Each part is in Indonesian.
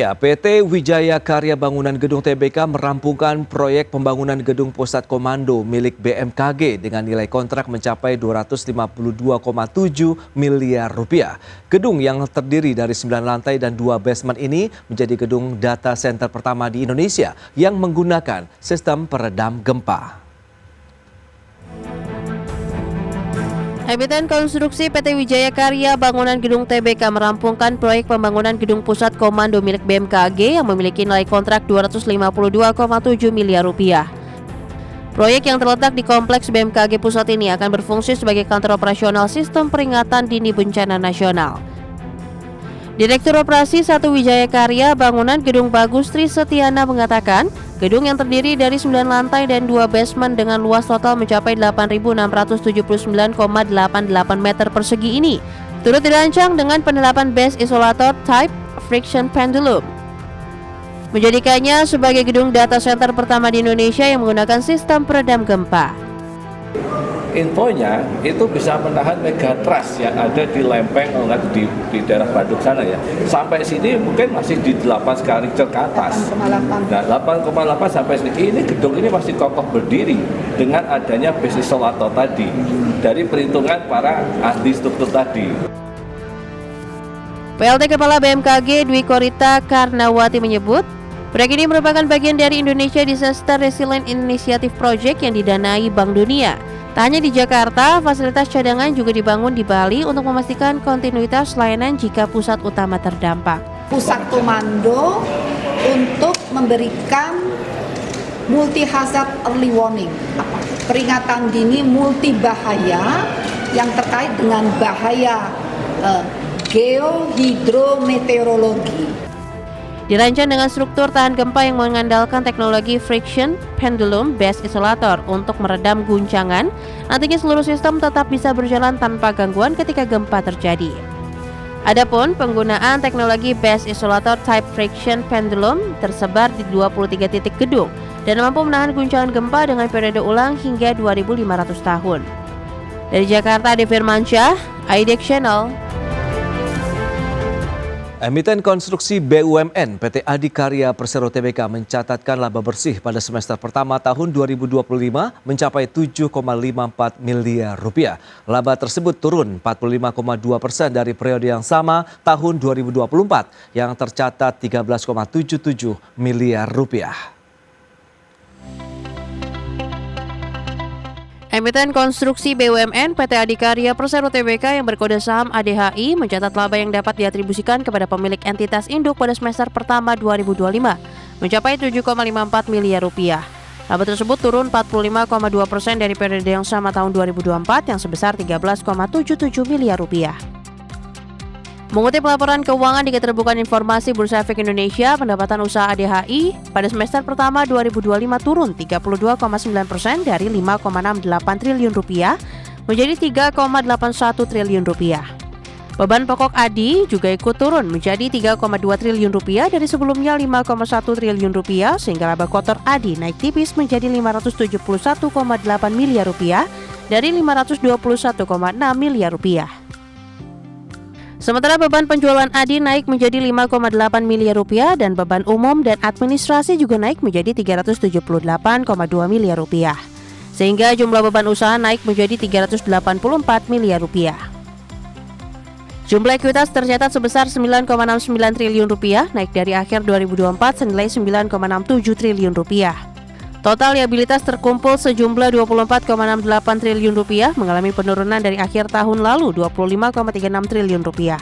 Ya, PT Wijaya Karya Bangunan Gedung TBK merampungkan proyek pembangunan gedung pusat komando milik BMKG dengan nilai kontrak mencapai 252,7 miliar rupiah. Gedung yang terdiri dari 9 lantai dan 2 basement ini menjadi gedung data center pertama di Indonesia yang menggunakan sistem peredam gempa. Emiten konstruksi PT Wijaya Karya Bangunan Gedung TBK merampungkan proyek pembangunan gedung pusat komando milik BMKG yang memiliki nilai kontrak 252,7 miliar rupiah. Proyek yang terletak di kompleks BMKG Pusat ini akan berfungsi sebagai kantor operasional sistem peringatan dini bencana nasional. Direktur Operasi 1 Wijaya Karya Bangunan Gedung Bagus Tri Setiana mengatakan, gedung yang terdiri dari 9 lantai dan 2 basement dengan luas total mencapai 8.679,88 meter persegi ini turut dirancang dengan penerapan base isolator type friction pendulum, menjadikannya sebagai gedung data center pertama di Indonesia yang menggunakan sistem peredam gempa. Infonya itu bisa menahan megatrust yang ada di Lempeng di daerah Bandung sana ya. Sampai sini mungkin masih di 8 skala Richter ke atas. 8,8. Nah, 8,8 sampai sini. Ini gedung ini masih kokoh berdiri dengan adanya base isolator tadi dari perhitungan para ahli struktur tadi. PLT Kepala BMKG Dwi Korita Karnawati menyebut, proyek ini merupakan bagian dari Indonesia Disaster Resilient Initiative Project yang didanai Bank Dunia. Tak hanya di Jakarta, fasilitas cadangan juga dibangun di Bali untuk memastikan kontinuitas layanan jika pusat utama terdampak. Pusat komando untuk memberikan multi hazard early warning, peringatan dini multi bahaya yang terkait dengan bahaya geohidrometeorologi. Dirancang dengan struktur tahan gempa yang mengandalkan teknologi friction pendulum base isolator untuk meredam guncangan. Nantinya seluruh sistem tetap bisa berjalan tanpa gangguan ketika gempa terjadi. Adapun penggunaan teknologi base isolator type friction pendulum tersebar di 23 titik gedung dan mampu menahan guncangan gempa dengan periode ulang hingga 2.500 tahun. Dari Jakarta, Ade Firmansyah, IDX Channel. Emiten konstruksi BUMN PT Adikarya Persero Tbk mencatatkan laba bersih pada semester pertama tahun 2025 mencapai 7,54 miliar rupiah. Laba tersebut turun 45,2% dari periode yang sama tahun 2024 yang tercatat 13,77 miliar rupiah. Emiten konstruksi BUMN PT Adikarya Persero Tbk yang berkode saham ADHI mencatat laba yang dapat diatribusikan kepada pemilik entitas induk pada semester pertama 2025 mencapai 7,54 miliar rupiah. Laba tersebut turun 45,2% dari periode yang sama tahun 2024 yang sebesar 13,77 miliar rupiah. Mengutip laporan keuangan di Keterbukaan Informasi Bursa Efek Indonesia, pendapatan usaha ADHI pada semester pertama 2025 turun 32,9% dari 5,68 triliun rupiah menjadi 3,81 triliun rupiah. Beban pokok ADI juga ikut turun menjadi 3,2 triliun rupiah dari sebelumnya 5,1 triliun rupiah sehingga laba kotor ADI naik tipis menjadi 571,8 miliar rupiah dari 521,6 miliar rupiah. Sementara beban penjualan ADI naik menjadi 5,8 miliar rupiah dan beban umum dan administrasi juga naik menjadi 378,2 miliar rupiah. Sehingga jumlah beban usaha naik menjadi 384 miliar rupiah. Jumlah ekuitas tercatat sebesar 9,69 triliun rupiah, naik dari akhir 2024 senilai 9,67 triliun rupiah. Total liabilitas terkumpul sejumlah 24,68 triliun rupiah, mengalami penurunan dari akhir tahun lalu 25,36 triliun rupiah.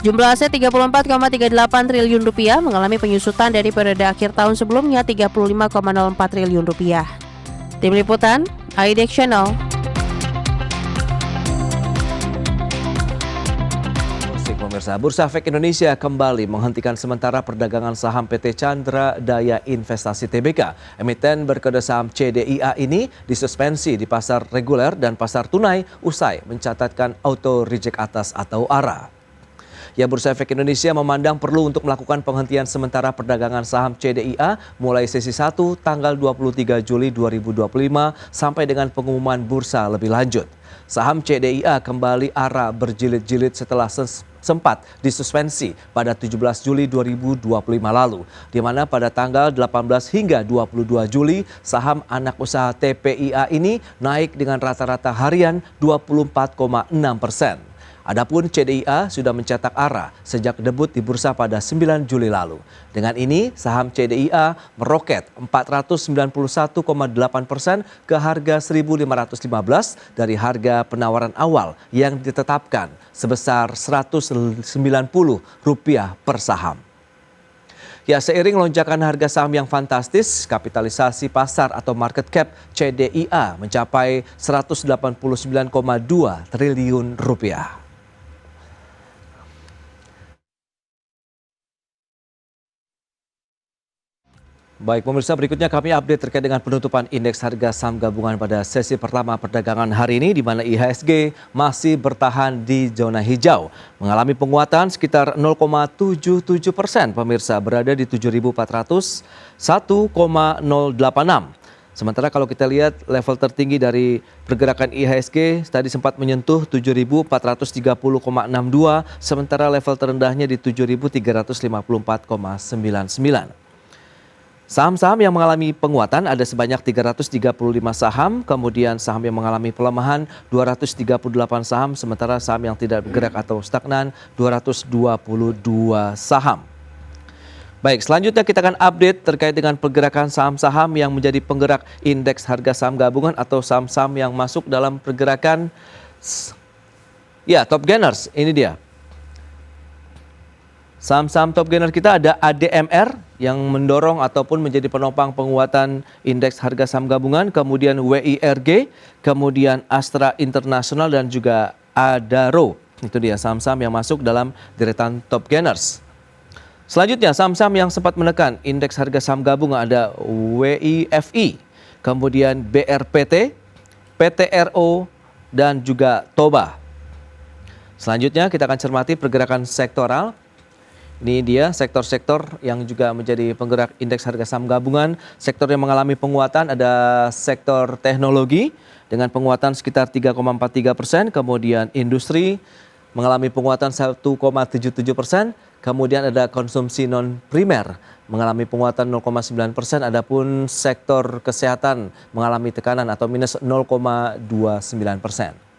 Jumlah aset 34,38 triliun rupiah, mengalami penyusutan dari periode akhir tahun sebelumnya 35,04 triliun rupiah. Tim Liputan, IDX Channel. Pemirsa, Bursa Efek Indonesia kembali menghentikan sementara perdagangan saham PT Chandra Daya Investasi Tbk. Emiten berkode saham CDIA ini disuspensi di pasar reguler dan pasar tunai usai mencatatkan auto reject atas atau ARA. Ya, Bursa Efek Indonesia memandang perlu untuk melakukan penghentian sementara perdagangan saham CDIA mulai sesi 1 tanggal 23 Juli 2025 sampai dengan pengumuman bursa lebih lanjut. saham CDIA kembali ara berjilid-jilid setelah sempat disuspensi pada 17 Juli 2025 lalu, di mana pada tanggal 18 hingga 22 Juli saham anak usaha TPIA ini naik dengan rata-rata harian 24,6%. Adapun CDIA sudah mencetak ara sejak debut di bursa pada 9 Juli lalu. Dengan ini, saham CDIA meroket 491,8% ke harga 1.515 dari harga penawaran awal yang ditetapkan sebesar Rp190 per saham. Ya, seiring lonjakan harga saham yang fantastis, kapitalisasi pasar atau market cap CDIA mencapai Rp189,2 triliun. Baik pemirsa, berikutnya kami update terkait dengan penutupan indeks harga saham gabungan pada sesi pertama perdagangan hari ini, di mana IHSG masih bertahan di zona hijau, mengalami penguatan sekitar 0,77%, pemirsa, berada di 7.401,086. Sementara kalau kita lihat level tertinggi dari pergerakan IHSG tadi sempat menyentuh 7.430,62, sementara level terendahnya di 7.354,99. Saham-saham yang mengalami penguatan ada sebanyak 335 saham, kemudian saham yang mengalami pelemahan 238 saham, sementara saham yang tidak bergerak atau stagnan 222 saham. Baik, selanjutnya kita akan update terkait dengan pergerakan saham-saham yang menjadi penggerak indeks harga saham gabungan atau saham-saham yang masuk dalam pergerakan top gainers. Ini dia. Saham-saham top gainer kita ada ADMR yang mendorong ataupun menjadi penopang penguatan indeks harga saham gabungan, kemudian WIRG, kemudian Astra International dan juga Adaro. Itu dia saham-saham yang masuk dalam deretan top gainers. Selanjutnya saham-saham yang sempat menekan indeks harga saham gabungan ada WIFI, kemudian BRPT, PTRO dan juga Toba. Selanjutnya kita akan cermati pergerakan sektoral. Ini dia sektor-sektor yang juga menjadi penggerak indeks harga saham gabungan. Sektor yang mengalami penguatan ada sektor teknologi dengan penguatan sekitar 3,43%, kemudian industri mengalami penguatan 1,77%, kemudian ada konsumsi non primer mengalami penguatan 0,9%, adapun sektor kesehatan mengalami tekanan atau minus 0,29%.